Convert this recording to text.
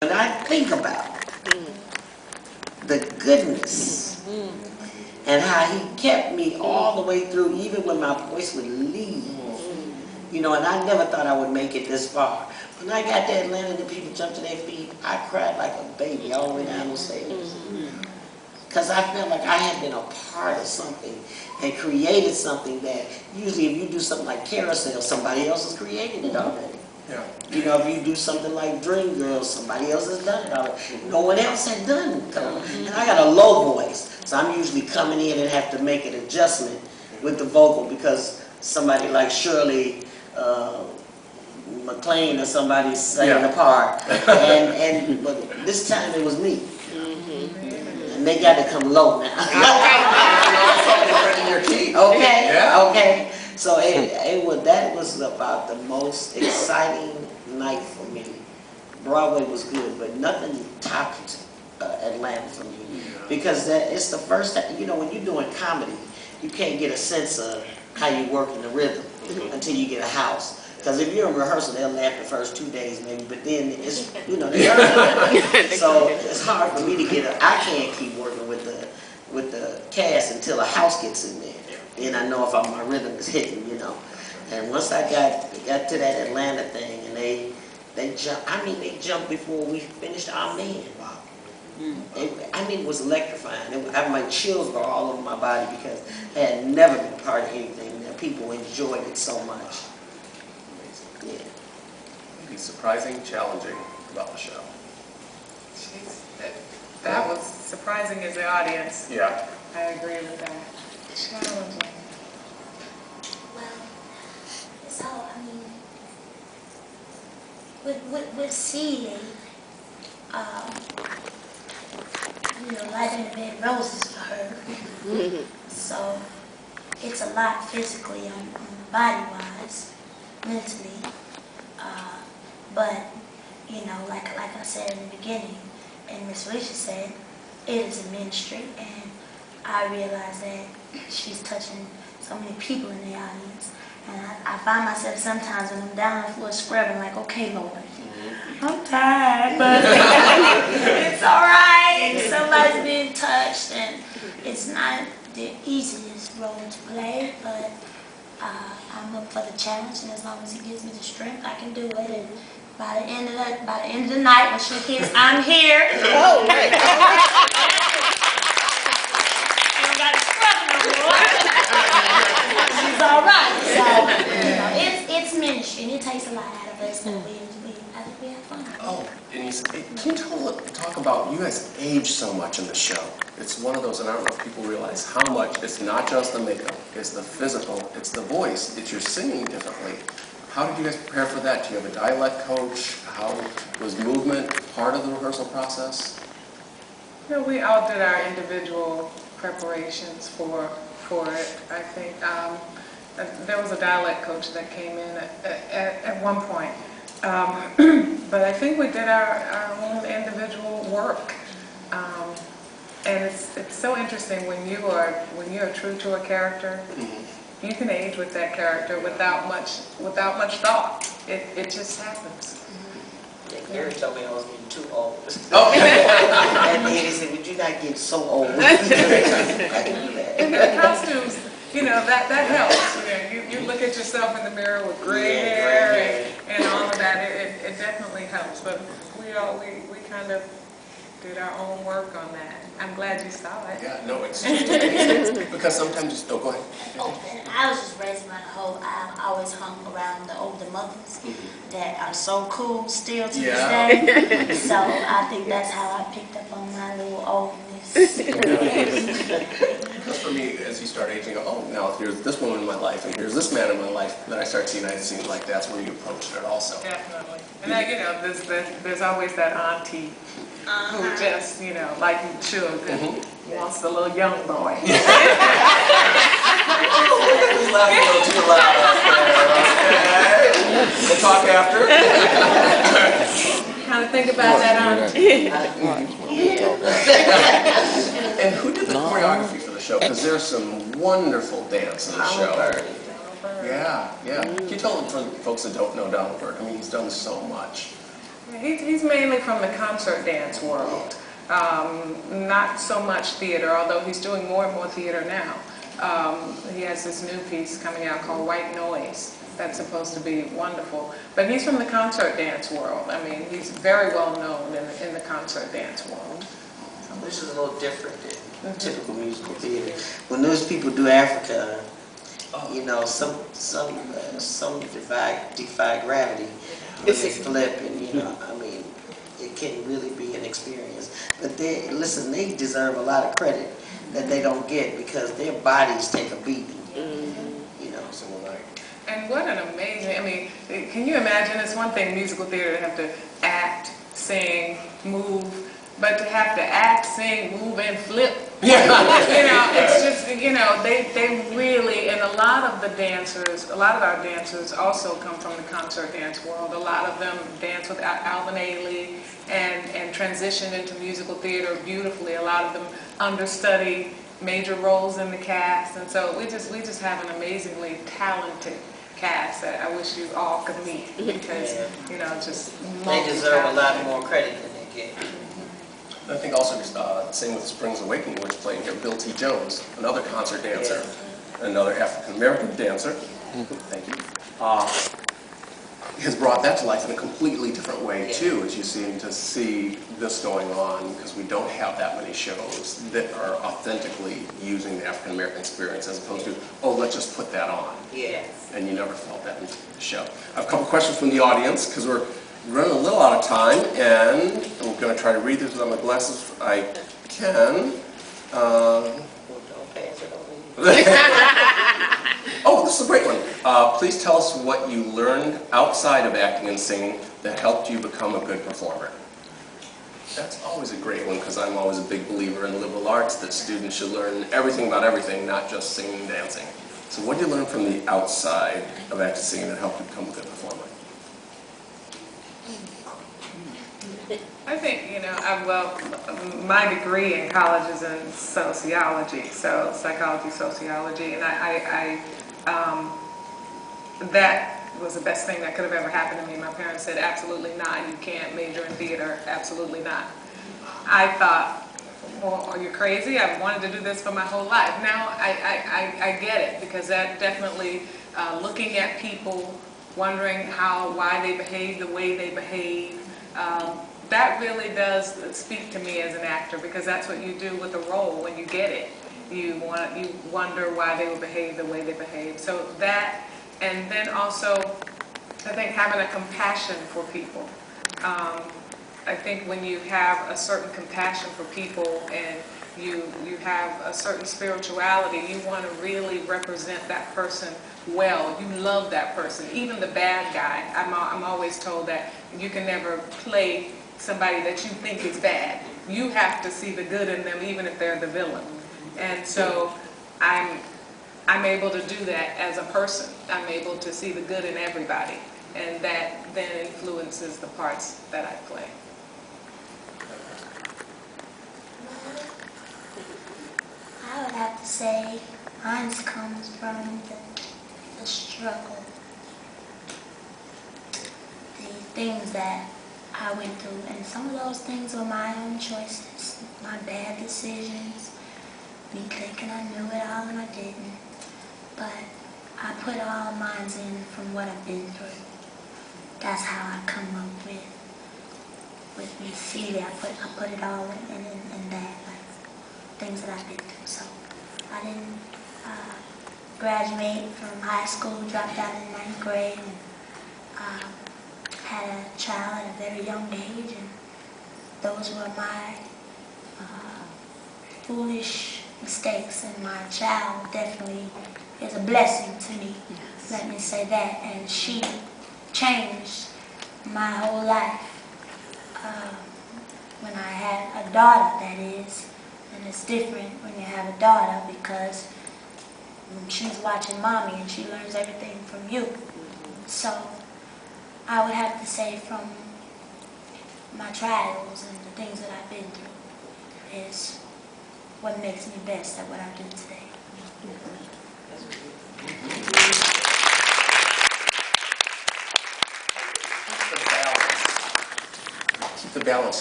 When I think about the goodness and how he kept me all the way through, even when my voice would leave, you know, and I never thought I would make it this far. When I got to Atlanta and the people jumped to their feet, I cried like a baby all the way down the stairs. Because I felt like I had been a part of something and created something that usually if you do something like Carousel, somebody else has created it already. Yeah. You know, if you do something like Dreamgirls, somebody else has done it already. No one else had done it. And I got a low voice, so I'm usually coming in and have to make an adjustment with the vocal because somebody like Shirley McLean or somebody sang the part. But this time it was me. And they got to come low now. Okay, Yeah. okay. So that was about the most exciting night for me. Broadway was good, but nothing topped Atlanta for me. Because it's the first time, you know, when you're doing comedy, you can't get a sense of how you work in the rhythm until you get a house. Because if you're in rehearsal, they'll laugh the first 2 days maybe, but then it's, you know, they learn. So it's hard for me to I can't keep working with the cast until a house gets in there. Then I know if my rhythm is hitting, you know. And once I got to that Atlanta thing, and they jumped. I mean, they jumped before we finished our man. I mean, it was electrifying. My chills were all over my body because I had never been part of anything that people enjoyed it so much. Yeah. It'd be surprising, challenging about the show. Jeez, that was surprising as the audience. Yeah. I agree with that. Challenging. Well, so I mean, with Celie, you know, life in the bed roses for her. So it's a lot physically on body wise, mentally. But you know, like I said in the beginning, and Miss Alicia said, it is a ministry, and I realize that she's touching so many people in the audience. And I find myself sometimes when I'm down on the floor scrubbing, like, okay, Lord, I'm tired, but it's all right. Somebody's being touched, and it's not the easiest role to play, but I'm up for the challenge, and as long as he gives me the strength, I can do it. And by the end of the night, when she hits, I'm here. Oh, right. She's all right. So, you know, it's ministry, and it takes a lot out of us. So I think we have fun. Oh, and can you talk about, you guys age so much in the show. It's one of those, and I don't know if people realize how much, it's not just the makeup, it's the physical, it's the voice, it's your singing differently. How did you guys prepare for that? Do you have a dialect coach? How was movement part of the rehearsal process? You know, we all did our individual preparations for it. I think there was a dialect coach that came in at one point. But I think we did our own individual work. And it's so interesting when you're true to a character. You can age with that character without much thought. It just happens. Yeah, Gary told me I was getting too old. Oh. And he said, "Would you not get so old?" I can do that. And the costumes, you know, that helps. You know, you look at yourself in the mirror with gray hair and all of that. It definitely helps. But we kind of did our own work on that. I'm glad you saw it. Yeah, no, it's amazing. Because sometimes, go ahead. Oh, and I was just raised around the whole, I always hung around the older mothers that are so cool still to this day. So I think that's how I picked up on my little oldness. Because for me, as you start aging, oh, now here's this woman in my life, and here's this man in my life, then I start seeing it seems like that's where you approached it also. Definitely. And you know, there's always that auntie who just, you know, like you should, wants the little young boy. Just laugh a little too loud. We'll talk after. Kind of think about that auntie. And who did the choreography for the show? Because there's some wonderful dance in the show. Yeah. Can you tell them, for folks that don't know Donald Byrd, I mean, he's done so much. He's mainly from the concert dance world, not so much theater, although he's doing more and more theater now. He has this new piece coming out called White Noise that's supposed to be wonderful. But he's from the concert dance world. I mean, he's very well known in the concert dance world. Which is a little different than typical musical theater. When those people do Africa, you know, some defy gravity. When they flip, and you know, I mean, it can really be an experience. But they listen, they deserve a lot of credit that they don't get because their bodies take a beating. You know, Single night. And what an amazing, I mean, can you imagine, it's one thing musical theater to have to act, sing, move, but to have to act, sing, move, and flip. Yeah. You know, it's just, you know, they really, and a lot of the dancers, a lot of our dancers also come from the concert dance world. A lot of them dance with Alvin Ailey and transitioned into musical theater beautifully. A lot of them understudy major roles in the cast, and so we just have an amazingly talented cast that I wish you all could meet because, you know, just they deserve a lot more credit than they get. I think also, same with Springs Awakening, which playing here, Bill T. Jones, another concert dancer, another African-American dancer, thank you, has brought that to life in a completely different way too, as you seem to see this going on, because we don't have that many shows that are authentically using the African-American experience as opposed to, oh, let's just put that on. Yes. And you never felt that in the show. I have a couple questions from the audience, because we're running a little out of time, and I'm going to try to read this without my glasses if I can. Don't pass it over. Oh, this is a great one. Please tell us what you learned outside of acting and singing that helped you become a good performer. That's always a great one, because I'm always a big believer in liberal arts, that students should learn everything about everything, not just singing and dancing. So what did you learn from the outside of acting and singing that helped you become a good performer? I think, you know, well, my degree in college is in sociology, so psychology, sociology, and that was the best thing that could have ever happened to me. My parents said, absolutely not, you can't major in theater, absolutely not. I thought, well, are you crazy? I've wanted to do this for my whole life. Now I get it, because that definitely, looking at people, wondering why they behave the way they behave, that really does speak to me as an actor, because that's what you do with a role when you get it. You wonder why they would behave the way they behave. So that, and then also, I think having a compassion for people. I think when you have a certain compassion for people and you have a certain spirituality, you want to really represent that person well. You love that person, even the bad guy. I'm always told that you can never play somebody that you think is bad. You have to see the good in them, even if they're the villain. And so I'm able to do that as a person. I'm able to see the good in everybody, and that then influences the parts that I play. I would have to say mine comes from the struggle, the things that I went through, and some of those things were my own choices, my bad decisions, me thinking I knew it all and I didn't, but I put all mine in from what I've been through. That's how I come up with Miss Celia. I put it all in that, like things that I've been through. So I didn't graduate from high school, dropped out in 9th grade, and had a child at a very young age, and those were my foolish mistakes, and my child definitely is a blessing to me. Yes. Let me say that, and she changed my whole life. When I had a daughter, that is, and it's different when you have a daughter, because she's watching mommy and she learns everything from you. So I would have to say from my trials and the things that I've been through is what makes me best at what I do today. The balance the balance